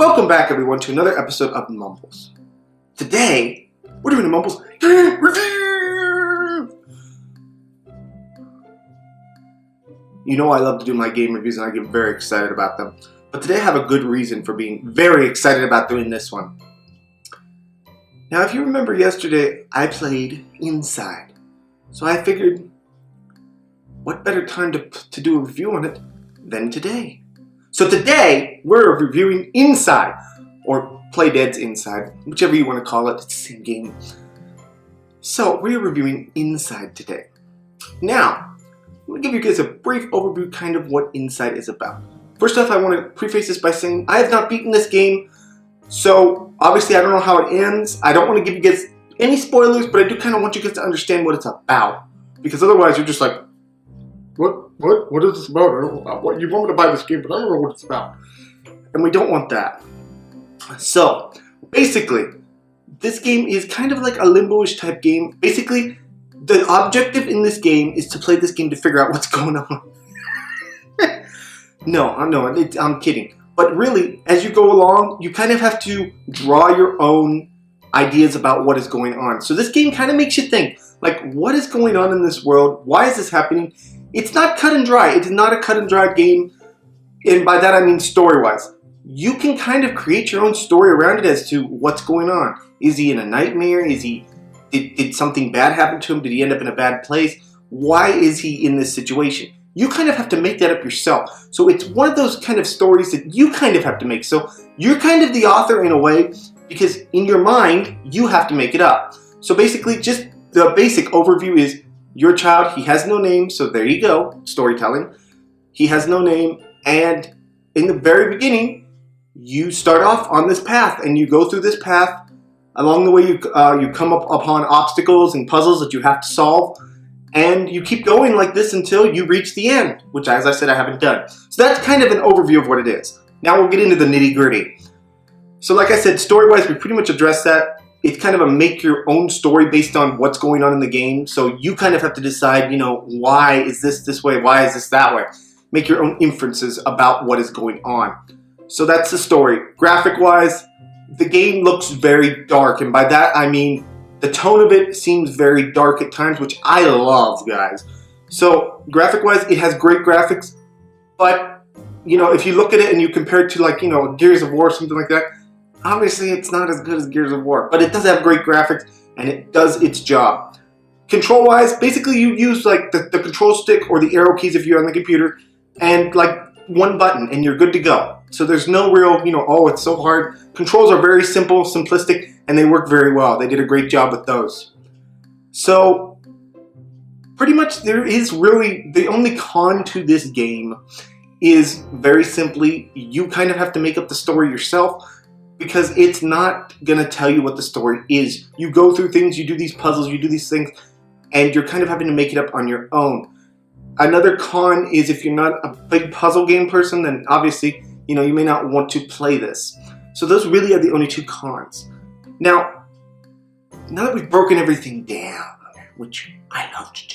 Welcome back, everyone, to another episode of Mumbles. Today, we're doing a Mumbles game review! You know I love to do my game reviews and I get very excited about them. But today I have a good reason for being very excited about doing this one. Now, if you remember yesterday, I played Inside. So I figured, what better time to do a review on it than today? So today, we're reviewing Inside, or Play Dead's Inside, whichever you want to call it, it's the same game. So, we're reviewing Inside today. Now, I'm going to give you guys a brief overview kind of what Inside is about. First off, I want to preface this by saying, I have not beaten this game, so obviously I don't know how it ends. I don't want to give you guys any spoilers, but I do kind of want you guys to understand what it's about. Because otherwise you're just like, What is this about? I don't know what you want me to buy this game, but I don't know what it's about. And we don't want that. So, basically, this game is kind of like a limbo-ish type game. Basically, the objective in this game is to play this game to figure out what's going on. No, I'm kidding. But really, as you go along, you kind of have to draw your own ideas about what is going on. So this game kind of makes you think, like, what is going on in this world? Why is this happening? It's not cut and dry. It is not a cut and dry game, and by that I mean story-wise. You can kind of create your own story around it as to what's going on. Is he in a nightmare? Did something bad happen to him? Did he end up in a bad place? Why is he in this situation? You kind of have to make that up yourself. So it's one of those kind of stories that you kind of have to make. So you're kind of the author in a way, because in your mind, you have to make it up. So basically, just the basic overview is, your child, he has no name, so there you go, storytelling. He has no name, and in the very beginning, you start off on this path, and you go through this path. Along the way, you come up upon obstacles and puzzles that you have to solve, and you keep going like this until you reach the end, which, as I said, I haven't done. So that's kind of an overview of what it is. Now we'll get into the nitty-gritty. So like I said, story-wise, we pretty much addressed that. It's kind of a make your own story based on what's going on in the game. So you kind of have to decide, why is this way? Why is this that way? Make your own inferences about what is going on. So that's the story. Graphic-wise, the game looks very dark. And by that, I mean the tone of it seems very dark at times, which I love, guys. So graphic-wise, it has great graphics. But, if you look at it and you compare it to, like, Gears of War or something like that, obviously, it's not as good as Gears of War, but it does have great graphics, and it does its job. Control-wise, basically you use like the control stick or the arrow keys if you're on the computer, and like one button, and you're good to go. So there's no real, oh, it's so hard. Controls are very simple, simplistic, and they work very well. They did a great job with those. So, pretty much there is really, the only con to this game is very simply, you kind of have to make up the story yourself, because it's not going to tell you what the story is. You go through things, you do these puzzles, you do these things, and you're kind of having to make it up on your own. Another con is if you're not a big puzzle game person, then obviously, you may not want to play this. So those really are the only two cons. Now that we've broken everything down, which I love to do,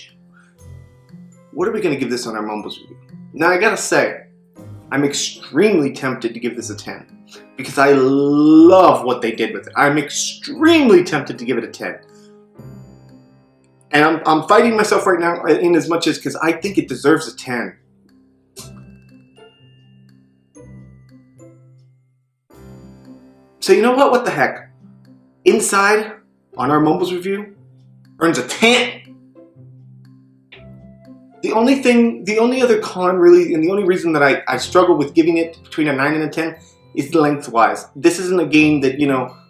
what are we going to give this on our Mumbles review? Now I gotta say, I'm extremely tempted to give this a 10. Because I love what they did with it. I'm extremely tempted to give it a 10. And I'm fighting myself right now in as much as, because I think it deserves a 10. So you know what? What the heck? Inside, on our Mumbles review, earns a 10. The only other con really, and the only reason that I struggle with giving it between a 9 and a 10 is lengthwise. This isn't a game that,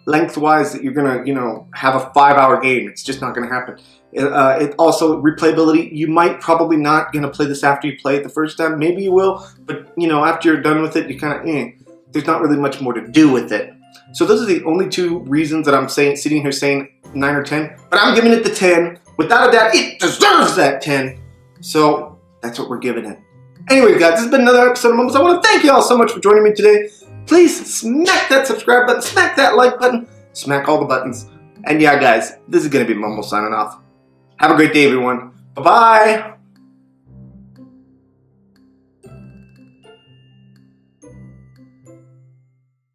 lengthwise that you're gonna, have a 5-hour game. It's just not gonna happen. It also, replayability, you might probably not gonna play this after you play it the first time. Maybe you will, but, after you're done with it, you kind of, there's not really much more to do with it. So those are the only two reasons that I'm sitting here saying 9 or 10, but I'm giving it the 10. Without a doubt, it deserves that 10. So that's what we're giving it. Anyway, guys, this has been another episode of Mumbles. I want to thank you all so much for joining me today. Please smack that subscribe button, smack that like button, smack all the buttons. And yeah, guys, this is going to be Mumble signing off. Have a great day, everyone. Bye-bye.